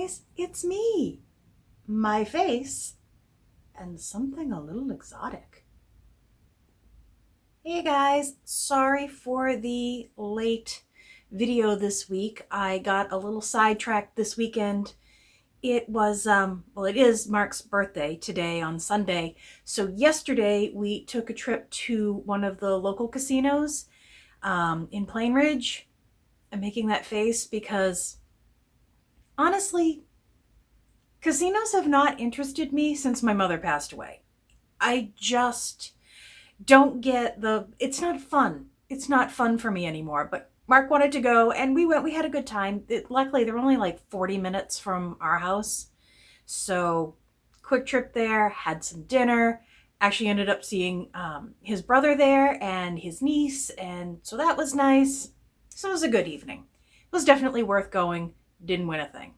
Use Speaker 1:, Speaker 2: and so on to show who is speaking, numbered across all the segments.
Speaker 1: guys, it's me, my face, and something a little exotic. Hey guys, sorry for the late video this week. I got a little sidetracked this weekend. It was, it is Mark's birthday today on Sunday. So yesterday we took a trip to one of the local casinos in Plain Ridge. I'm making that face because honestly, casinos have not interested me since my mother passed away. I just don't get it's not fun. It's not fun for me anymore, but Mark wanted to go and we went. We had a good time. Luckily, they were only like 40 minutes from our house. So quick trip there, had some dinner, actually ended up seeing his brother there and his niece. And so that was nice. So it was a good evening. It was definitely worth going. Didn't win a thing.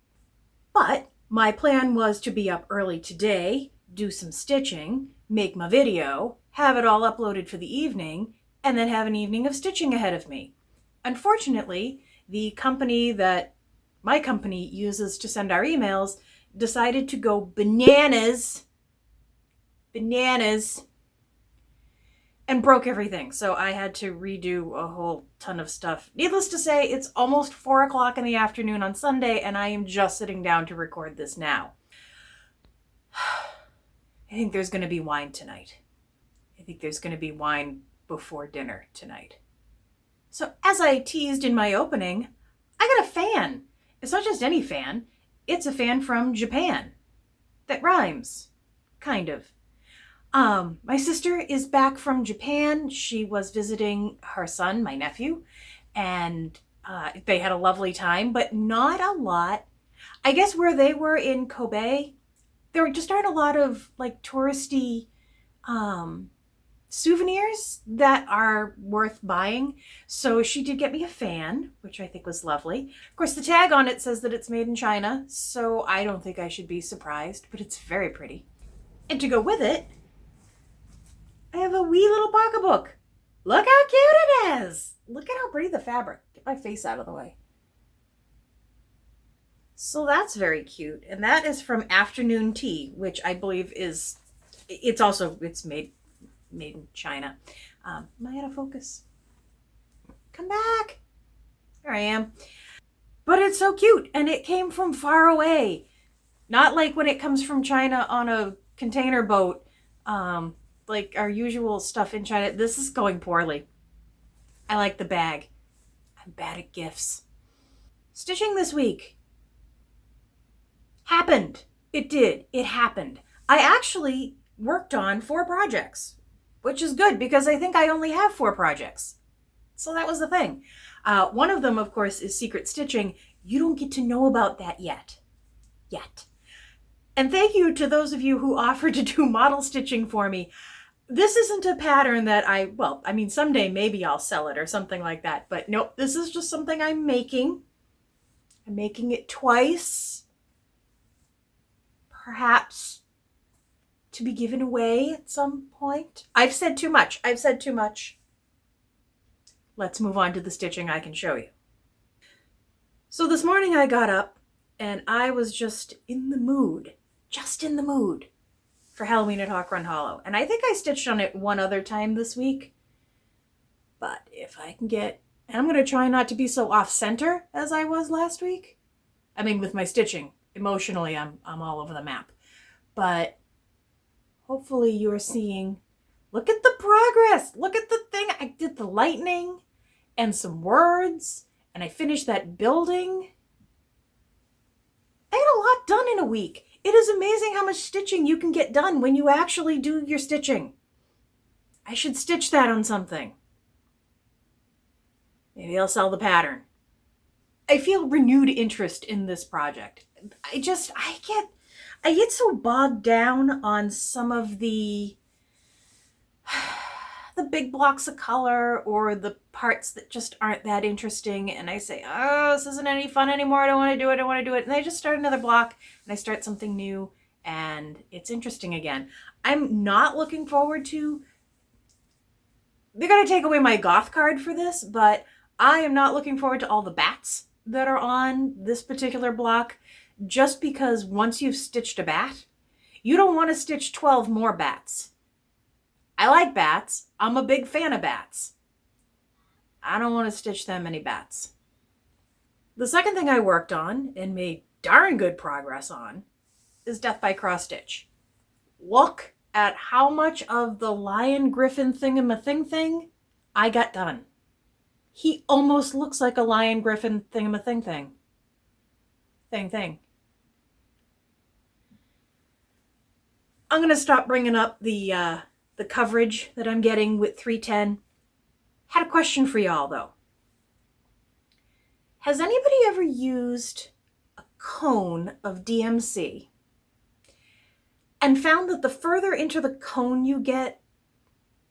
Speaker 1: But my plan was to be up early today, do some stitching, make my video, have it all uploaded for the evening, and then have an evening of stitching ahead of me. Unfortunately, the company that my company uses to send our emails decided to go bananas, and broke everything. So I had to redo a whole ton of stuff. Needless to say, it's almost 4 o'clock in the afternoon on Sunday, and I am just sitting down to record this now. I think there's going to be wine tonight. I think there's going to be wine before dinner tonight. So as I teased in my opening, I got a fan. It's not just any fan. It's a fan from Japan. That rhymes. Kind of. My sister is back from Japan. She was visiting her son, my nephew, and they had a lovely time, but not a lot. I guess where they were in Kobe, there just aren't a lot of like touristy souvenirs that are worth buying. So she did get me a fan, which I think was lovely. Of course, the tag on it says that it's made in China, so I don't think I should be surprised, but it's very pretty. And to go with it, I have a wee little pocketbook. Look how cute it is. Look at how pretty the fabric. Get my face out of the way. So that's very cute. And that is from Afternoon Tea, which I believe is, it's made in China. Am I out of focus? Come back. There I am. But it's so cute. And it came from far away. Not like when it comes from China on a container boat. Like our usual stuff in China. This is going poorly. I like the bag. I'm bad at gifts. Stitching this week happened. It did. It happened. I actually worked on 4 projects, which is good because I think I only have 4 projects. So that was the thing. One of them, of course, is secret stitching. You don't get to know about that yet. And thank you to those of you who offered to do model stitching for me. This isn't a pattern that someday maybe I'll sell it or something like that. But nope, this is just something I'm making. I'm making it twice. Perhaps to be given away at some point. I've said too much. Let's move on to the stitching I can show you. So this morning I got up and I was just in the mood for Halloween at Hawk Run Hollow. And I think I stitched on it one other time this week. But if I can and I'm going to try not to be so off-center as I was last week. I mean, with my stitching, emotionally, I'm all over the map. But hopefully you're seeing, look at the progress. Look at the thing. I did the lightning and some words, and I finished that building. I got a lot done in a week. It is amazing how much stitching you can get done when you actually do your stitching. I should stitch that on something. Maybe I'll sell the pattern. I feel renewed interest in this project. I get so bogged down on some of the big blocks of color or the parts that just aren't that interesting. And I say, oh, this isn't any fun anymore. I don't want to do it. And I just start another block and I start something new and it's interesting again. I'm not looking forward to, they're going to take away my goth card for this, but I am not looking forward to all the bats that are on this particular block just because once you've stitched a bat, you don't want to stitch 12 more bats. I like bats. I'm a big fan of bats. I don't want to stitch that many bats. The second thing I worked on and made darn good progress on is Death by Cross Stitch. Look at how much of the lion griffin thingamathing thing I got done. He almost looks like a lion griffin thingamathing thing. Thing. I'm going to stop bringing up the coverage that I'm getting with 310. Had a question for y'all though. Has anybody ever used a cone of DMC and found that the further into the cone you get,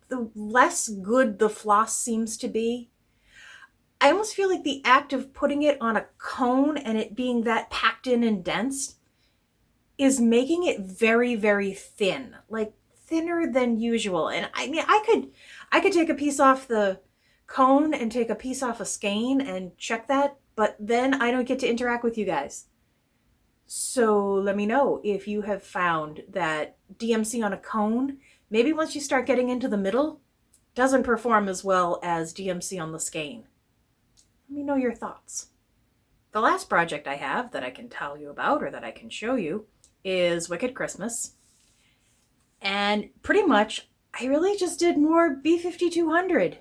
Speaker 1: the less good the floss seems to be? I almost feel like the act of putting it on a cone and it being that packed in and dense is making it very, very thin, like thinner than usual. And I mean, I could take a piece off the cone and take a piece off a skein and check that, but then I don't get to interact with you guys. So let me know if you have found that DMC on a cone, maybe once you start getting into the middle, doesn't perform as well as DMC on the skein. Let me know your thoughts. The last project I have that I can tell you about or that I can show you is Wicked Christmas. And pretty much, I really just did more B5200.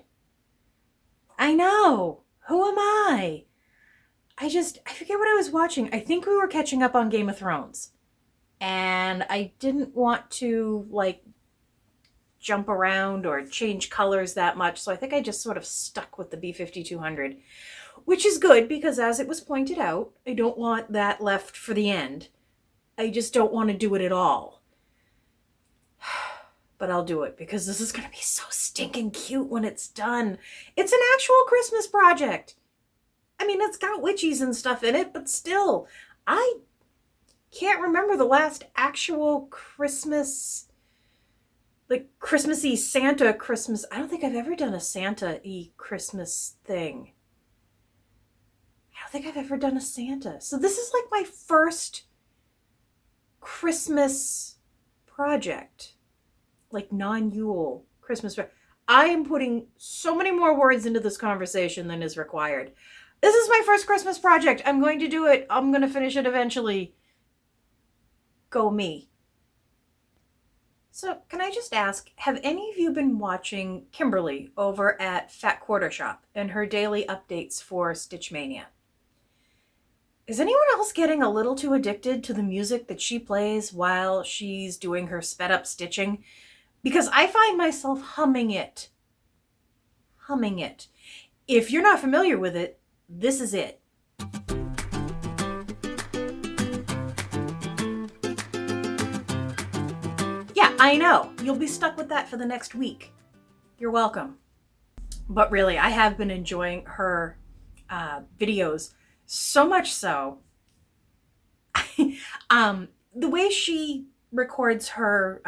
Speaker 1: I know. Who am I? I forget what I was watching. I think we were catching up on Game of Thrones. And I didn't want to, like, jump around or change colors that much. So I think I just sort of stuck with the B5200. Which is good because, as it was pointed out, I don't want that left for the end. I just don't want to do it at all. But I'll do it because this is going to be so stinking cute when it's done. It's an actual Christmas project. I mean, it's got witchies and stuff in it, but still, I can't remember the last actual Christmas, like Christmassy Santa Christmas. I don't think I've ever done a Santa-y Christmas thing. I don't think I've ever done a Santa. So this is like my first Christmas project, like non-Yule Christmas. I am putting so many more words into this conversation than is required. This is my first Christmas project. I'm going to do it. I'm going to finish it eventually. Go me. So can I just ask, have any of you been watching Kimberly over at Fat Quarter Shop and her daily updates for Stitch Mania? Is anyone else getting a little too addicted to the music that she plays while she's doing her sped up stitching? Because I find myself humming it. If you're not familiar with it, this is it. Yeah, I know. You'll be stuck with that for the next week. You're welcome. But really, I have been enjoying her videos. So much so, the way she records her,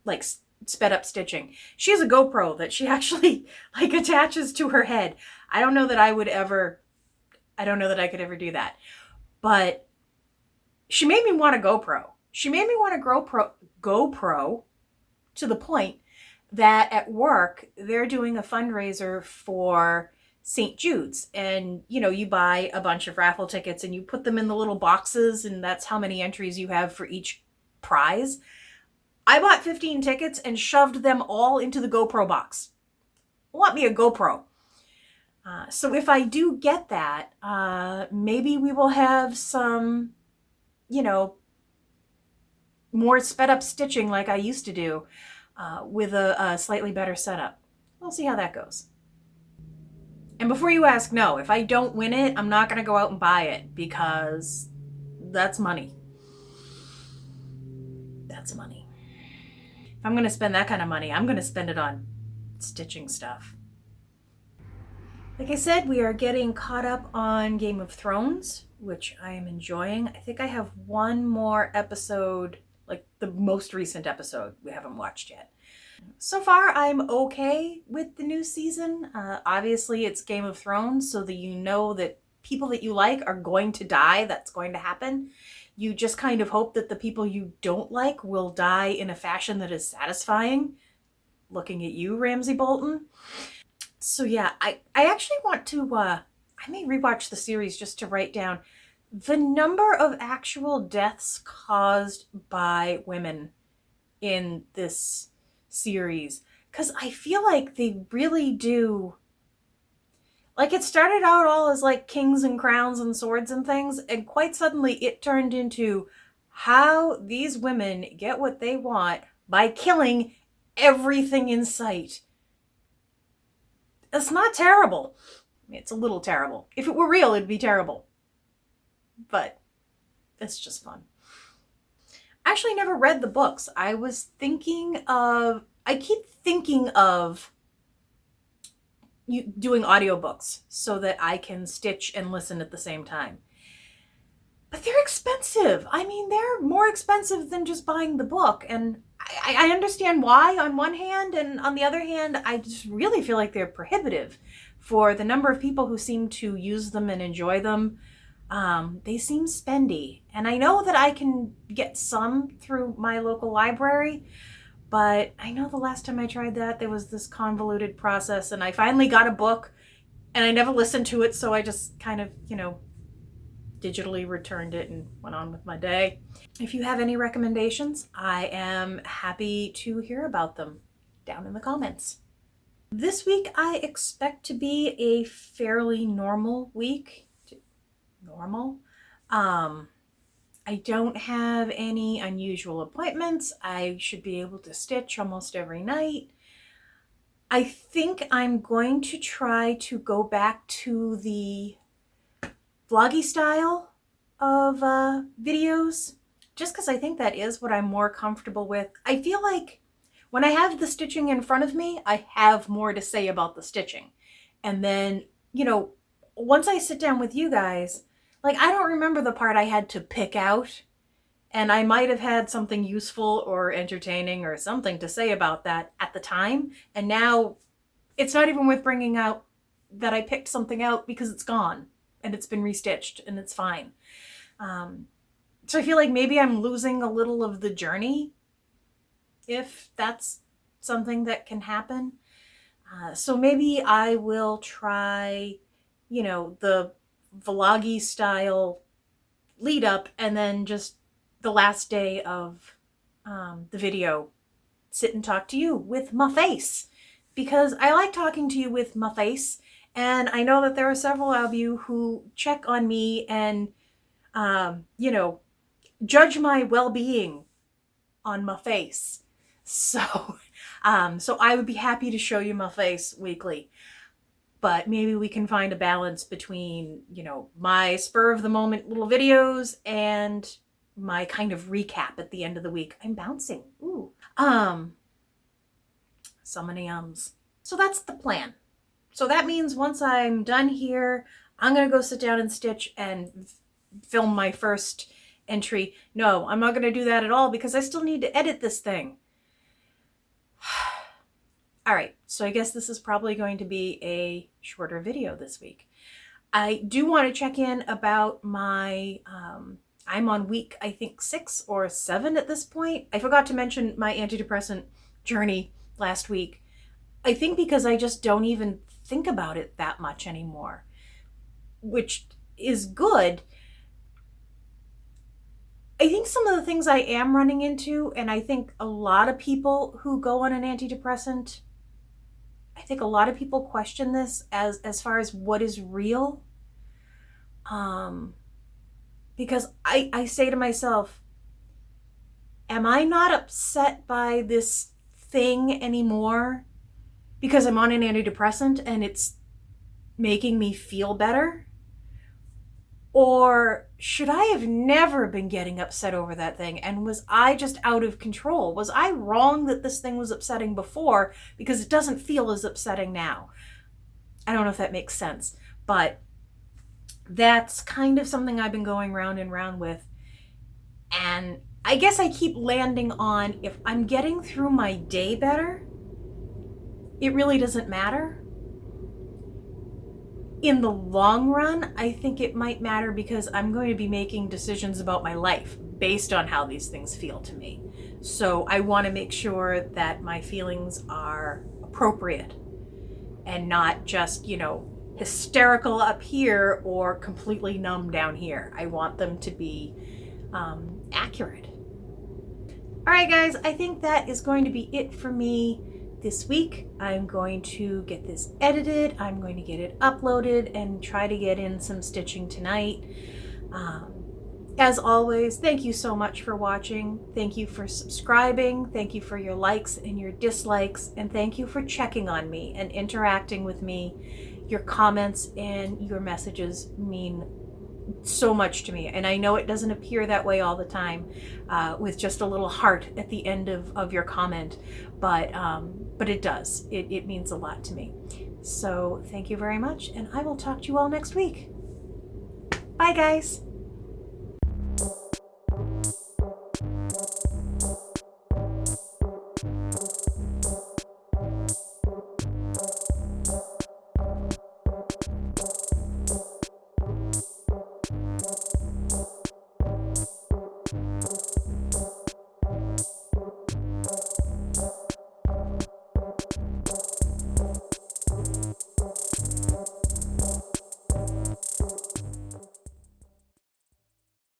Speaker 1: like, sped up stitching. She has a GoPro that she actually, like, attaches to her head. I don't know that I could ever do that. But she made me want a GoPro. She made me want a GoPro to the point that at work, they're doing a fundraiser for St. Jude's, and you buy a bunch of raffle tickets and you put them in the little boxes, and that's how many entries you have for each prize. I bought 15 tickets and shoved them all into the GoPro box. I want me a GoPro. So if I do get that, maybe we will have some, more sped up stitching like I used to do, with a slightly better setup. We'll see how that goes. And before you ask, no, if I don't win it, I'm not going to go out and buy it because that's money. That's money. If I'm going to spend that kind of money, I'm going to spend it on stitching stuff. Like I said, we are getting caught up on Game of Thrones, which I am enjoying. I think I have one more episode, like the most recent episode we haven't watched yet. So far, I'm okay with the new season. Obviously, it's Game of Thrones, so that you know that people that you like are going to die. That's going to happen. You just kind of hope that the people you don't like will die in a fashion that is satisfying. Looking at you, Ramsay Bolton. So yeah, I actually want to, I may rewatch the series just to write down the number of actual deaths caused by women in this series. Because I feel like they really do. Like, it started out all as like kings and crowns and swords and things, and quite suddenly it turned into how these women get what they want by killing everything in sight. It's not terrible. I mean, it's a little terrible. If it were real, it'd be terrible. But it's just fun. I actually never read the books. I keep thinking of doing audiobooks so that I can stitch and listen at the same time. But they're expensive. I mean, they're more expensive than just buying the book. And I understand why on one hand, and on the other hand, I just really feel like they're prohibitive for the number of people who seem to use them and enjoy them. They seem spendy. And I know that I can get some through my local library, but I know the last time I tried that, there was this convoluted process, and I finally got a book, and I never listened to it, so I just kind of, digitally returned it and went on with my day. If you have any recommendations, I am happy to hear about them down in the comments. This week, I expect to be a fairly normal week. Normal? I don't have any unusual appointments. I should be able to stitch almost every night. I think I'm going to try to go back to the vloggy style of videos, just because I think that is what I'm more comfortable with. I feel like when I have the stitching in front of me, I have more to say about the stitching. And then, once I sit down with you guys, like, I don't remember the part I had to pick out, and I might have had something useful or entertaining or something to say about that at the time, and now it's not even worth bringing out that I picked something out because it's gone, and it's been restitched, and it's fine. So I feel like maybe I'm losing a little of the journey, if that's something that can happen. So maybe I will try, the vloggy style lead up, and then just the last day of the video, sit and talk to you with my face, because I like talking to you with my face, and I know that there are several of you who check on me and judge my well-being on my face. So I would be happy to show you my face weekly. But maybe we can find a balance between, my spur of the moment little videos and my kind of recap at the end of the week. I'm bouncing. Ooh. So many ums. So that's the plan. So that means once I'm done here, I'm going to go sit down and stitch and film my first entry. No, I'm not going to do that at all because I still need to edit this thing. All right, so I guess this is probably going to be a shorter video this week. I do want to check in about my, I'm on week, I think 6 or 7 at this point. I forgot to mention my antidepressant journey last week. I think because I just don't even think about it that much anymore, which is good. I think some of the things I am running into, and I think a lot of people who go on an antidepressant, I think a lot of people question this as far as what is real. Because I say to myself, am I not upset by this thing anymore because I'm on an antidepressant and it's making me feel better? Or should I have never been getting upset over that thing? And was I just out of control? Was I wrong that this thing was upsetting before because it doesn't feel as upsetting now? I don't know if that makes sense, but that's kind of something I've been going round and round with. And I guess I keep landing on, if I'm getting through my day better, it really doesn't matter. In the long run, I think it might matter because I'm going to be making decisions about my life based on how these things feel to me. So I want to make sure that my feelings are appropriate and not just, you know, hysterical up here or completely numb down here. I want them to be accurate. All right, guys, I think that is going to be it for me this week. I'm going to get this edited. I'm going to get it uploaded and try to get in some stitching tonight. As always, thank you so much for watching. Thank you for subscribing. Thank you for your likes and your dislikes. And thank you for checking on me and interacting with me. Your comments and your messages mean so much to me. And I know it doesn't appear that way all the time with just a little heart at the end of your comment, but it does. It means a lot to me. So thank you very much, and I will talk to you all next week. Bye, guys.